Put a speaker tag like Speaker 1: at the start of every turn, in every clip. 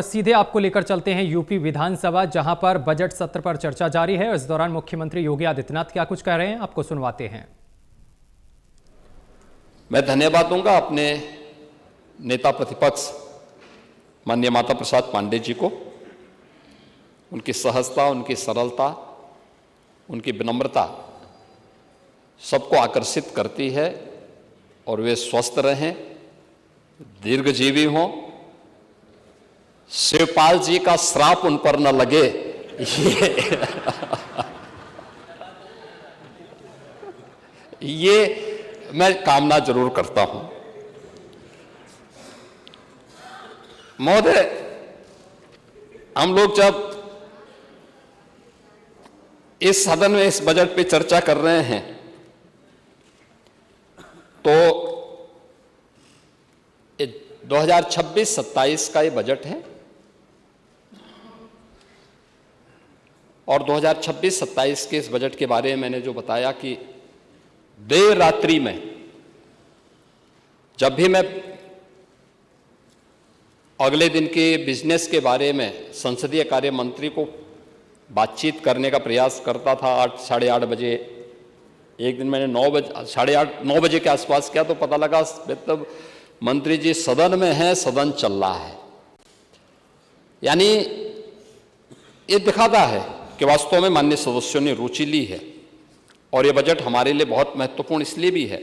Speaker 1: सीधे आपको लेकर चलते हैं यूपी विधानसभा, जहां पर बजट सत्र पर चर्चा जारी है। इस दौरान मुख्यमंत्री योगी आदित्यनाथ क्या कुछ कह रहे हैं, आपको सुनवाते हैं।
Speaker 2: मैं धन्यवाद दूंगा अपने नेता प्रतिपक्ष माननीय माता प्रसाद पांडे जी को। उनकी सहजता, उनकी सरलता, उनकी विनम्रता सबको आकर्षित करती है और वे स्वस्थ रहें, दीर्घजीवी हों, शिवपाल जी का श्राप उन पर न लगे, ये मैं कामना जरूर करता हूं। महोदय, हम लोग जब इस सदन में इस बजट पे चर्चा कर रहे हैं तो 2026-27 का ये बजट है और 2026-27 के इस बजट के बारे में मैंने जो बताया कि देर रात्रि में जब भी मैं अगले दिन के बिजनेस के बारे में संसदीय कार्य मंत्री को बातचीत करने का प्रयास करता था 8 साढ़े 8 बजे, एक दिन मैंने 9 बजे के आसपास किया तो पता लगा मतलब मंत्री जी सदन में हैं, सदन चल रहा है। यानी ये दिखाता है कि वास्तव में माननीय सदस्यों ने रुचि ली है। और ये बजट हमारे लिए बहुत महत्वपूर्ण इसलिए भी है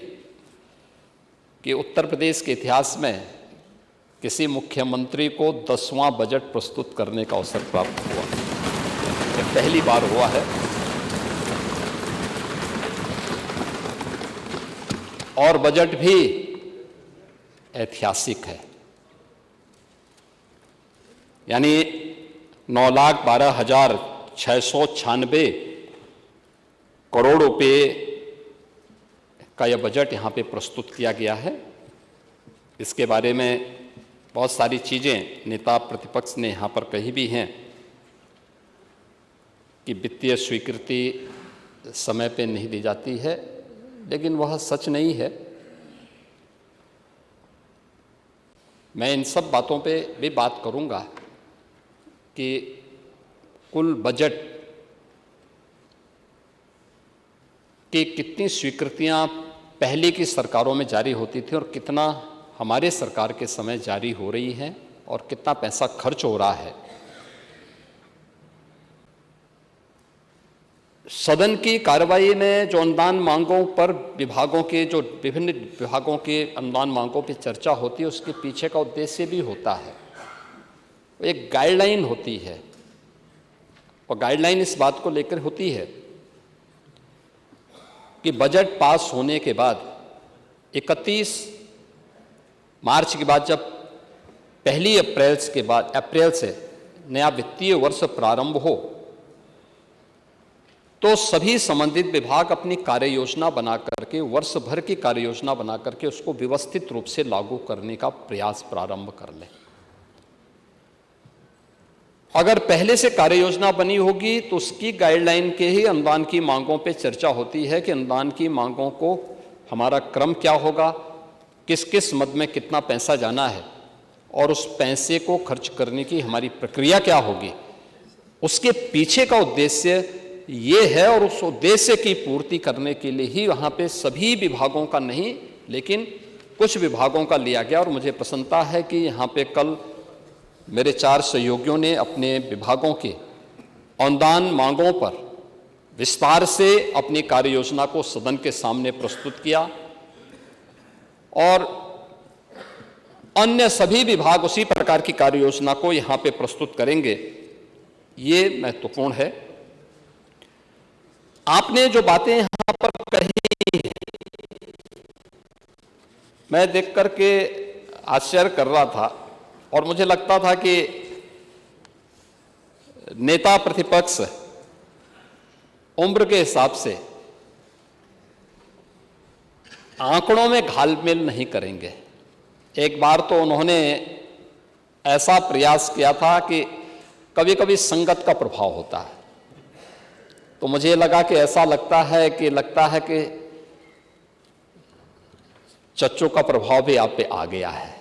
Speaker 2: कि उत्तर प्रदेश के इतिहास में किसी मुख्यमंत्री को 10वां बजट प्रस्तुत करने का अवसर प्राप्त हुआ, ये पहली बार हुआ है। और बजट भी ऐतिहासिक है, यानी 9,12,696 करोड़ रुपए का यह बजट यहां पे प्रस्तुत किया गया है। इसके बारे में बहुत सारी चीजें नेता प्रतिपक्ष ने यहां पर कही भी हैं कि वित्तीय स्वीकृति समय पे नहीं दी जाती है, लेकिन वह सच नहीं है। मैं इन सब बातों पे भी बात करूंगा कि कुल बजट की कितनी स्वीकृतियां पहले की सरकारों में जारी होती थी और कितना हमारे सरकार के समय जारी हो रही हैं और कितना पैसा खर्च हो रहा है। सदन की कार्रवाई में जो अनुदान मांगों पर विभागों के जो विभिन्न विभागों के अनुदान मांगों पर चर्चा होती है, उसके पीछे का उद्देश्य भी होता है, एक गाइडलाइन होती है। और गाइडलाइन इस बात को लेकर होती है कि बजट पास होने के बाद 31 मार्च के बाद जब पहली अप्रैल से नया वित्तीय वर्ष प्रारंभ हो तो सभी संबंधित विभाग अपनी कार्य योजना बना करके, वर्ष भर की कार्य योजना बना करके उसको व्यवस्थित रूप से लागू करने का प्रयास प्रारंभ कर लें। अगर पहले से कार्य योजना बनी होगी तो उसकी गाइडलाइन के ही अनुदान की मांगों पे चर्चा होती है कि अनुदान की मांगों को हमारा क्रम क्या होगा, किस किस मद में कितना पैसा जाना है और उस पैसे को खर्च करने की हमारी प्रक्रिया क्या होगी। उसके पीछे का उद्देश्य ये है और उस उद्देश्य की पूर्ति करने के लिए ही वहाँ पे सभी विभागों का नहीं, लेकिन कुछ विभागों का लिया गया। और मुझे प्रसन्नता है कि यहाँ पे कल मेरे 4 सहयोगियों ने अपने विभागों के अनुदान मांगों पर विस्तार से अपनी कार्य योजना को सदन के सामने प्रस्तुत किया और अन्य सभी विभाग उसी प्रकार की कार्य योजना को यहाँ पे प्रस्तुत करेंगे। ये महत्वपूर्ण है। आपने जो बातें यहाँ पर कही, मैं देख करके आश्चर्य कर रहा था और मुझे लगता था कि नेता प्रतिपक्ष उम्र के हिसाब से आंकड़ों में घालमेल नहीं करेंगे। एक बार तो उन्होंने ऐसा प्रयास किया था कि कभी कभी संगत का प्रभाव होता है, तो मुझे लगा कि ऐसा लगता है कि चच्चों का प्रभाव भी आप पे आ गया है।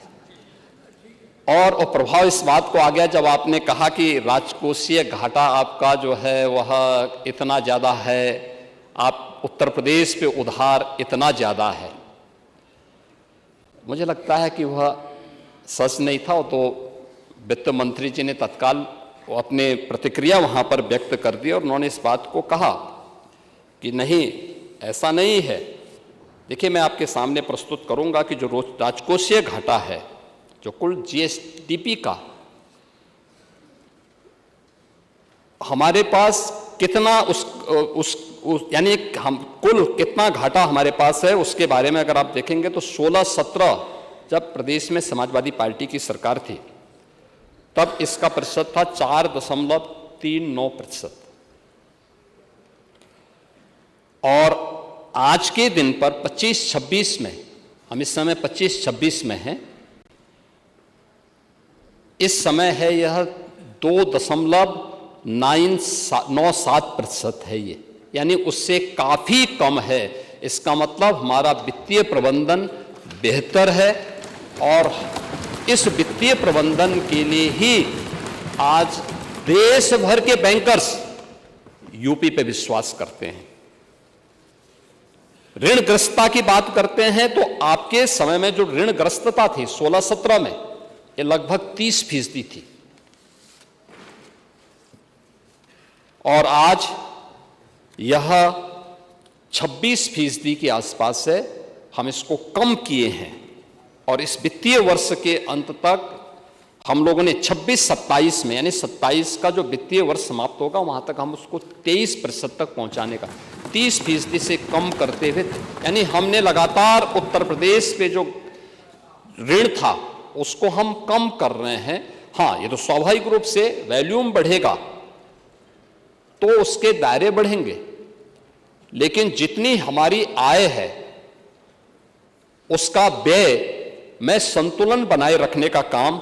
Speaker 2: और प्रभाव इस बात को आ गया जब आपने कहा कि राजकोषीय घाटा आपका जो है वह इतना ज़्यादा है, आप उत्तर प्रदेश पे उधार इतना ज़्यादा है। मुझे लगता है कि वह सच नहीं था। तो वित्त मंत्री जी ने तत्काल अपने प्रतिक्रिया वहाँ पर व्यक्त कर दी और उन्होंने इस बात को कहा कि नहीं, ऐसा नहीं है। देखिए, मैं आपके सामने प्रस्तुत करूंगा कि जो राजकोषीय घाटा है, जो कुल जीएसडीपी का हमारे पास कितना यानी हम कुल कितना घाटा हमारे पास है, उसके बारे में अगर आप देखेंगे तो 16-17 जब प्रदेश में समाजवादी पार्टी की सरकार थी तब इसका प्रतिशत था 4.39%। और आज के दिन पर 25-26 में, हम इस समय 25-26 में हैं, इस समय है यह 2.97% है ये, यानी उससे काफी कम है। इसका मतलब हमारा वित्तीय प्रबंधन बेहतर है और इस वित्तीय प्रबंधन के लिए ही आज देश भर के बैंकर्स यूपी पे विश्वास करते हैं। ऋणग्रस्तता की बात करते हैं तो आपके समय में जो ऋणग्रस्तता थी 16-17 में, ये लगभग 30% थी और आज यह 26% के आसपास है। हम इसको कम किए हैं और इस वित्तीय वर्ष के अंत तक हम लोगों ने 26-27 में, यानी 27 का जो वित्तीय वर्ष समाप्त होगा वहां तक हम उसको 23% तक पहुंचाने का 30% से कम करते हुए, यानी हमने लगातार उत्तर प्रदेश पे जो ऋण था उसको हम कम कर रहे हैं। हाँ, ये तो स्वाभाविक रूप से वॉल्यूम बढ़ेगा तो उसके दायरे बढ़ेंगे, लेकिन जितनी हमारी आय है उसका व्यय में संतुलन बनाए रखने का काम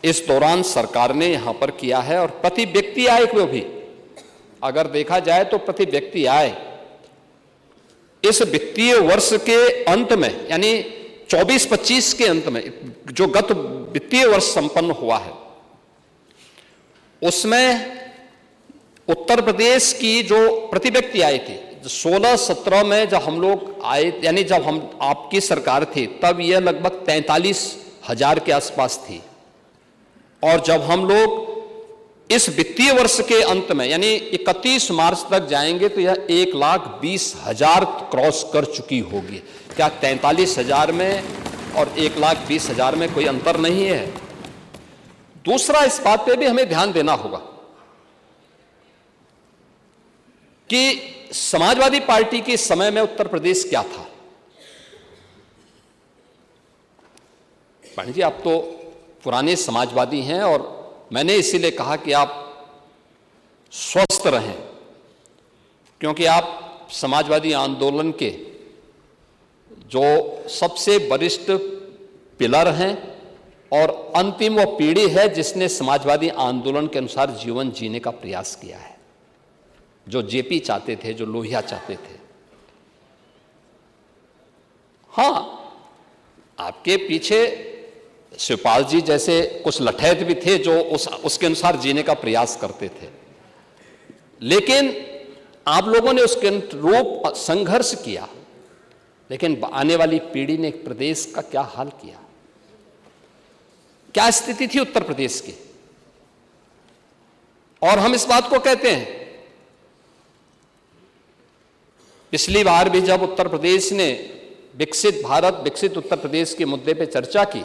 Speaker 2: इस दौरान सरकार ने यहां पर किया है। और प्रति व्यक्ति आय को भी अगर देखा जाए तो प्रति व्यक्ति आय इस वित्तीय वर्ष के अंत में, यानी 24-25 के अंत में जो गत वित्तीय वर्ष संपन्न हुआ है, उसमें उत्तर प्रदेश की जो प्रति व्यक्ति आय थी 16-17 में जब हम लोग आए, यानी जब हम आपकी सरकार थी तब यह लगभग 43,000 के आसपास थी। और जब हम लोग इस वित्तीय वर्ष के अंत में यानी 31 मार्च तक जाएंगे तो यह 1,20,000 क्रॉस कर चुकी होगी। क्या 43,000 में और 1,20,000 में कोई अंतर नहीं है? दूसरा, इस बात पे भी हमें ध्यान देना होगा कि समाजवादी पार्टी के समय में उत्तर प्रदेश क्या था। पांडे जी, आप तो पुराने समाजवादी हैं और मैंने इसीलिए कहा कि आप स्वस्थ रहें, क्योंकि आप समाजवादी आंदोलन के जो सबसे वरिष्ठ पिलर हैं और अंतिम वो पीढ़ी है जिसने समाजवादी आंदोलन के अनुसार जीवन जीने का प्रयास किया है, जो जेपी चाहते थे, जो लोहिया चाहते थे। हां, आपके पीछे शिवपाल जी जैसे कुछ लठैत भी थे जो उसके अनुसार जीने का प्रयास करते थे, लेकिन आप लोगों ने उसके अनुरूप संघर्ष किया। लेकिन आने वाली पीढ़ी ने प्रदेश का क्या हाल किया, क्या स्थिति थी उत्तर प्रदेश की। और हम इस बात को कहते हैं, पिछली बार भी जब उत्तर प्रदेश ने विकसित भारत, विकसित उत्तर प्रदेश के मुद्दे पे चर्चा की,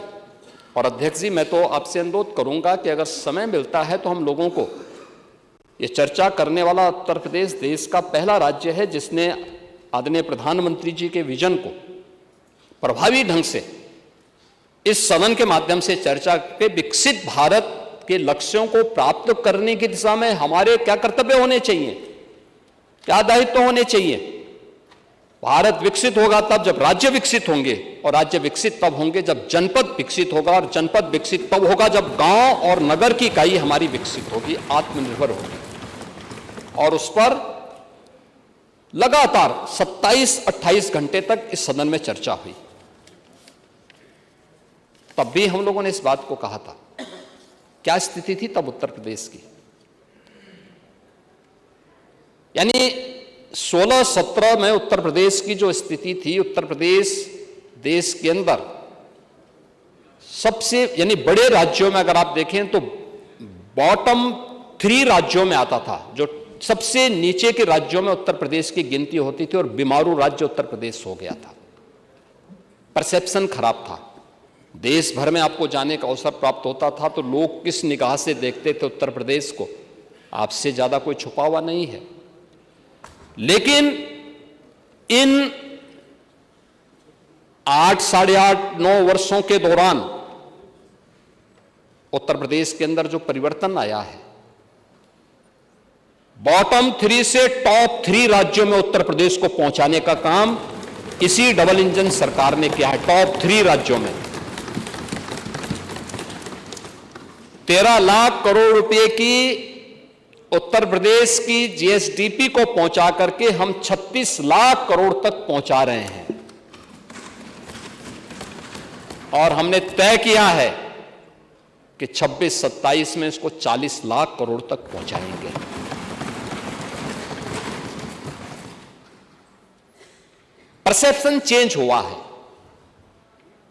Speaker 2: और अध्यक्ष जी, मैं तो आपसे अनुरोध करूंगा कि अगर समय मिलता है तो हम लोगों को ये चर्चा करने वाला उत्तर प्रदेश देश का पहला राज्य है जिसने आदरणीय प्रधानमंत्री जी के विजन को प्रभावी ढंग से इस सदन के माध्यम से चर्चा के विकसित भारत के लक्ष्यों को प्राप्त करने की दिशा में हमारे क्या कर्तव्य होने चाहिए, क्या दायित्व होने चाहिए। भारत विकसित होगा तब जब राज्य विकसित होंगे, और राज्य विकसित तब होंगे जब जनपद विकसित होगा, और जनपद विकसित तब होगा जब गांव और नगर की इकाई हमारी विकसित होगी, आत्मनिर्भर होगी। और उस पर लगातार 27-28 घंटे तक इस सदन में चर्चा हुई। तब भी हम लोगों ने इस बात को कहा था क्या स्थिति थी तब उत्तर प्रदेश की? यानी 16-17 में उत्तर प्रदेश की जो स्थिति थी, उत्तर प्रदेश देश के अंदर सबसे यानी बड़े राज्यों में अगर आप देखें तो बॉटम 3 राज्यों में आता था। जो सबसे नीचे के राज्यों में उत्तर प्रदेश की गिनती होती थी और बीमारू राज्य उत्तर प्रदेश हो गया था। परसेप्शन खराब था। देश भर में आपको जाने का अवसर प्राप्त होता था तो लोग किस निगाह से देखते थे उत्तर प्रदेश को, आपसे ज्यादा कोई छुपा हुआ नहीं है। लेकिन इन 8, साढ़े 8, 9 वर्षों के दौरान उत्तर प्रदेश के अंदर जो परिवर्तन आया है, बॉटम 3 से टॉप 3 राज्यों में उत्तर प्रदेश को पहुंचाने का काम इसी डबल इंजन सरकार ने किया है। टॉप 3 राज्यों में 13 लाख करोड़ रुपए की उत्तर प्रदेश की जीएसडीपी को पहुंचा करके हम 36 लाख करोड़ तक पहुंचा रहे हैं और हमने तय किया है कि 26-27 में इसको 40 लाख करोड़ तक पहुंचाएंगे। परसेप्शन चेंज हुआ है।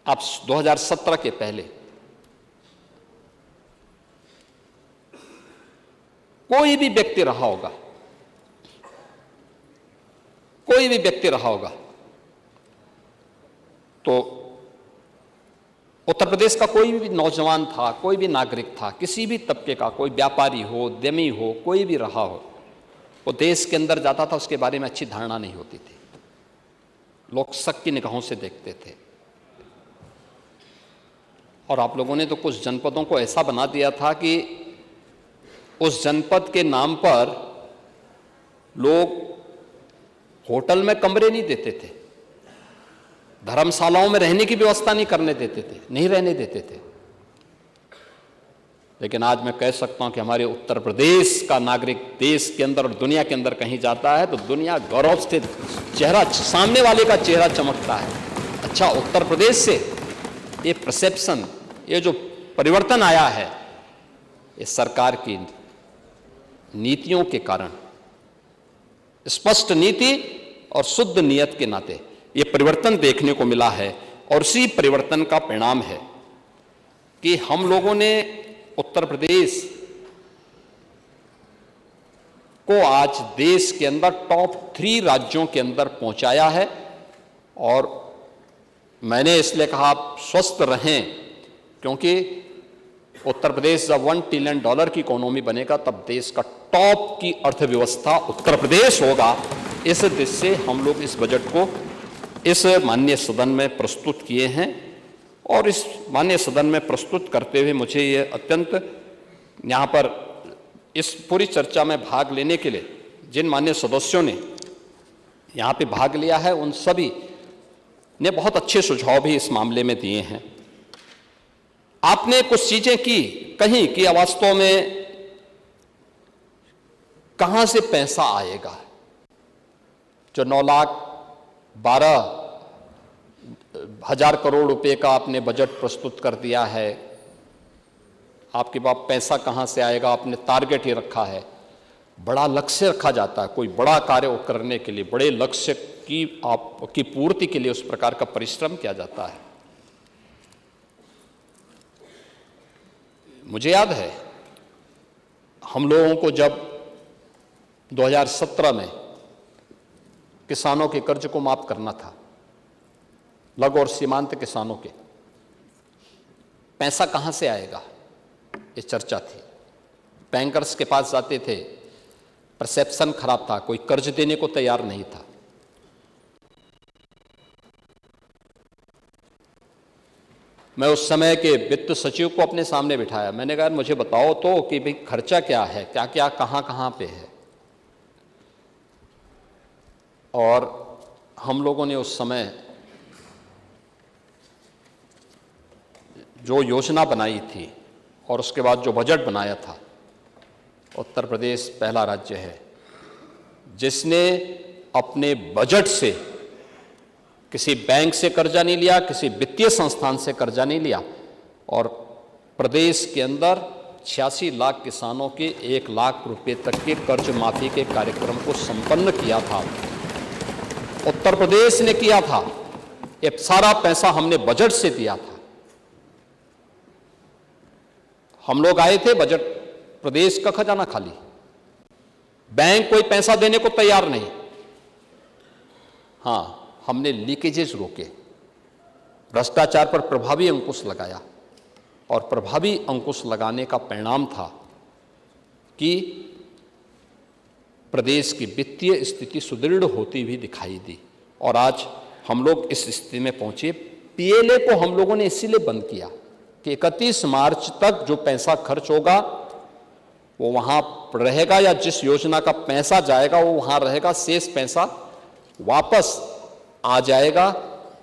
Speaker 2: अब 2017 के पहले कोई भी व्यक्ति रहा होगा, कोई भी व्यक्ति रहा होगा तो उत्तर प्रदेश का कोई भी नौजवान था, कोई भी नागरिक था, किसी भी तबके का, कोई व्यापारी हो, उद्यमी हो, कोई भी रहा हो, वो देश के अंदर जाता था, उसके बारे में अच्छी धारणा नहीं होती थी। लोग शक की निगाहों से देखते थे। और आप लोगों ने तो कुछ जनपदों को ऐसा बना दिया था कि उस जनपद के नाम पर लोग होटल में कमरे नहीं देते थे, धर्मशालाओं में रहने की व्यवस्था नहीं करने देते थे, नहीं रहने देते थे। लेकिन आज मैं कह सकता हूं कि हमारे उत्तर प्रदेश का नागरिक देश के अंदर और दुनिया के अंदर कहीं जाता है तो दुनिया गौरव से चेहरा, सामने वाले का चेहरा चमकता है। अच्छा, उत्तर प्रदेश से ये परसेप्शन, ये जो परिवर्तन आया है, ये सरकार की नीतियों के कारण, स्पष्ट नीति और शुद्ध नियत के नाते ये परिवर्तन देखने को मिला है। और इसी परिवर्तन का परिणाम है कि हम लोगों ने उत्तर प्रदेश को आज देश के अंदर टॉप 3 राज्यों के अंदर पहुंचाया है। और मैंने इसलिए कहा आप स्वस्थ रहें, क्योंकि उत्तर प्रदेश जब $1 ट्रिलियन की इकोनॉमी बनेगा तब देश का टॉप की अर्थव्यवस्था उत्तर प्रदेश होगा। इस दृष्टि से हम लोग इस बजट को इस माननीय सदन में प्रस्तुत किए हैं। और इस माननीय सदन में प्रस्तुत करते हुए मुझे ये अत्यंत, यहाँ पर इस पूरी चर्चा में भाग लेने के लिए जिन माननीय सदस्यों ने यहाँ पे भाग लिया है, उन सभी ने बहुत अच्छे सुझाव भी इस मामले में दिए हैं। आपने कुछ चीजें कहीं कि वास्तव में कहां से पैसा आएगा। जो 9,12,000 करोड़ रुपए का आपने बजट प्रस्तुत कर दिया है, आपके पास पैसा कहां से आएगा, आपने टारगेट ही रखा है। बड़ा लक्ष्य रखा जाता है, कोई बड़ा कार्य करने के लिए, बड़े लक्ष्य की पूर्ति के लिए उस प्रकार का परिश्रम किया जाता है। मुझे याद है हम लोगों को जब 2017 में किसानों के कर्ज को माफ करना था, लघु और सीमांत किसानों के, पैसा कहां से आएगा, ये चर्चा थी। बैंकर्स के पास जाते थे, परसेप्शन खराब था, कोई कर्ज देने को तैयार नहीं था। मैं उस समय के वित्त सचिव को अपने सामने बिठाया, मैंने कहा मुझे बताओ तो कि भाई खर्चा क्या है, क्या क्या कहां पे है। और हम लोगों ने उस समय जो योजना बनाई थी और उसके बाद जो बजट बनाया था, उत्तर प्रदेश पहला राज्य है जिसने अपने बजट से किसी बैंक से कर्जा नहीं लिया, किसी वित्तीय संस्थान से कर्जा नहीं लिया, और प्रदेश के अंदर 86 लाख किसानों के 1 लाख रुपए तक के कर्ज माफी के कार्यक्रम को संपन्न किया था। उत्तर प्रदेश ने किया था। ये सारा पैसा हमने बजट से दिया था। हम लोग आए थे, बजट प्रदेश का खजाना खाली, बैंक कोई पैसा देने को तैयार नहीं। हां, हमने लीकेजेस रोके, भ्रष्टाचार पर प्रभावी अंकुश लगाया और प्रभावी अंकुश लगाने का परिणाम था कि प्रदेश की वित्तीय स्थिति सुदृढ़ होती हुई दिखाई दी और आज हम लोग इस स्थिति में पहुंचे। पीएलए को हम लोगों ने इसीलिए बंद किया कि 31 मार्च तक जो पैसा खर्च होगा वो वहां रहेगा या जिस योजना का पैसा जाएगा वो वहां रहेगा, शेष पैसा वापस आ जाएगा,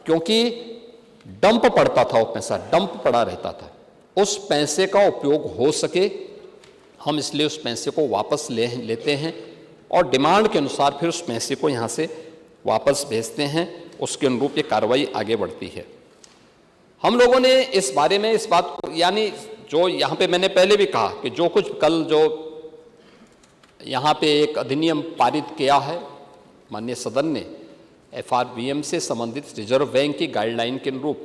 Speaker 2: क्योंकि डंप पड़ता था, वो पैसा डंप पड़ा रहता था। उस पैसे का उपयोग हो सके हम इसलिए उस पैसे को वापस लेते हैं और डिमांड के अनुसार फिर उस पैसे को यहाँ से वापस भेजते हैं। उसके अनुरूप ये कार्रवाई आगे बढ़ती है। हम लोगों ने इस बारे में इस बात को, यानी जो यहाँ पे मैंने पहले भी कहा कि जो कुछ कल जो यहाँ पे एक अधिनियम पारित किया है माननीय सदन ने एफआरबीएम से संबंधित रिजर्व बैंक की गाइडलाइन के अनुरूप,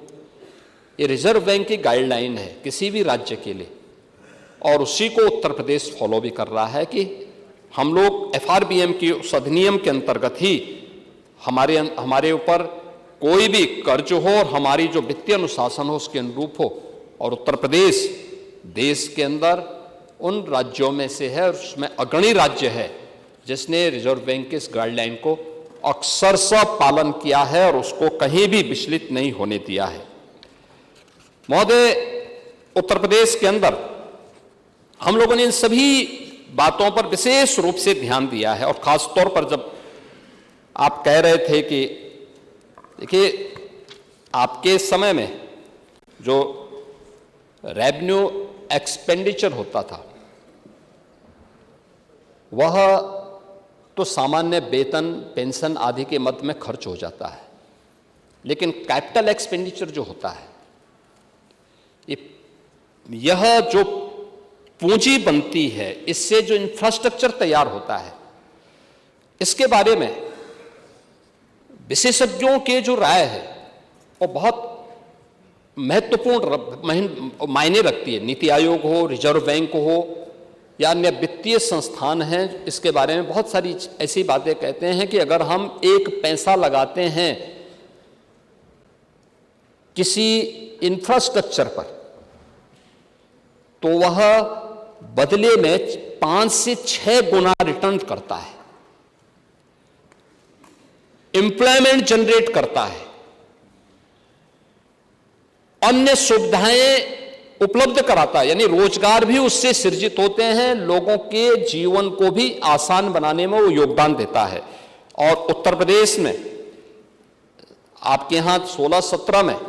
Speaker 2: ये रिजर्व बैंक की गाइडलाइन है किसी भी राज्य के लिए और उसी को उत्तर प्रदेश फॉलो भी कर रहा है कि हम लोग एफआरबीएम की उस अधिनियम के अंतर्गत ही हमारे ऊपर कोई भी कर्ज हो और हमारी जो वित्तीय अनुशासन हो उसके अनुरूप हो। और उत्तर प्रदेश देश के अंदर उन राज्यों में से है और उसमें अग्रणी राज्य है जिसने रिजर्व बैंक के इस गाइडलाइन को अक्षरशः पालन किया है और उसको कहीं भी विचलित नहीं होने दिया है। महोदय, उत्तर प्रदेश के अंदर हम लोगों ने इन सभी बातों पर विशेष रूप से ध्यान दिया है और खास तौर पर जब आप कह रहे थे कि देखिए आपके समय में जो रेवेन्यू एक्सपेंडिचर होता था वह तो सामान्य वेतन, पेंशन आदि के मद में खर्च हो जाता है, लेकिन कैपिटल एक्सपेंडिचर जो होता है यह जो पूंजी बनती है, इससे जो इंफ्रास्ट्रक्चर तैयार होता है, इसके बारे में विशेषज्ञों के जो राय है वो बहुत महत्वपूर्ण मायने रखती है। नीति आयोग हो, रिजर्व बैंक हो या अन्य वित्तीय संस्थान हैं, इसके बारे में बहुत सारी ऐसी बातें कहते हैं कि अगर हम एक पैसा लगाते हैं किसी इंफ्रास्ट्रक्चर पर तो वह बदले में 5 से 6 गुना रिटर्न करता है, एम्प्लॉयमेंट जनरेट करता है, अन्य सुविधाएं उपलब्ध कराता है, यानी रोजगार भी उससे सृजित होते हैं, लोगों के जीवन को भी आसान बनाने में वो योगदान देता है। और उत्तर प्रदेश में आपके यहां 16-17 में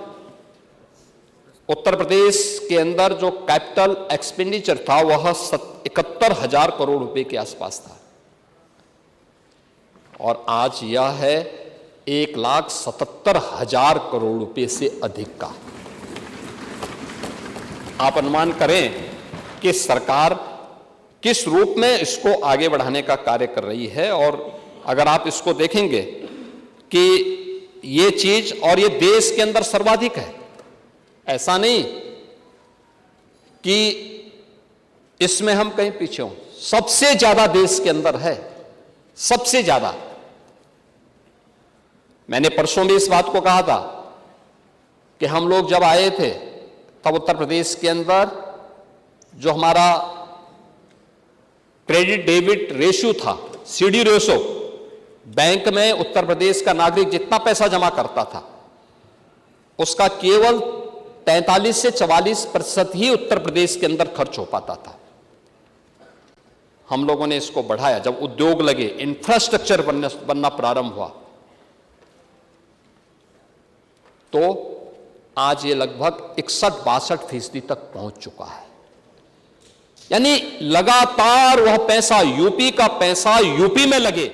Speaker 2: उत्तर प्रदेश के अंदर जो कैपिटल एक्सपेंडिचर था वह 71,000 करोड़ रुपए के आसपास था और आज यह है 1,77,000 करोड़ रुपए से अधिक का। आप अनुमान करें कि सरकार किस रूप में इसको आगे बढ़ाने का कार्य कर रही है। और अगर आप इसको देखेंगे कि ये चीज और ये देश के अंदर सर्वाधिक है, ऐसा नहीं कि इसमें हम कहीं पीछे हों, सबसे ज्यादा देश के अंदर है, सबसे ज्यादा। मैंने परसों भी इस बात को कहा था कि हम लोग जब आए थे तब उत्तर प्रदेश के अंदर जो हमारा क्रेडिट डेबिट रेशियो था, सीडी रेशो, बैंक में उत्तर प्रदेश का नागरिक जितना पैसा जमा करता था उसका केवल 43 से 44% ही उत्तर प्रदेश के अंदर खर्च हो पाता था। हम लोगों ने इसको बढ़ाया, जब उद्योग लगे, इंफ्रास्ट्रक्चर बनना प्रारंभ हुआ तो आज ये लगभग 61-62% तक पहुंच चुका है। यानी लगातार वह पैसा, यूपी का पैसा यूपी में लगे,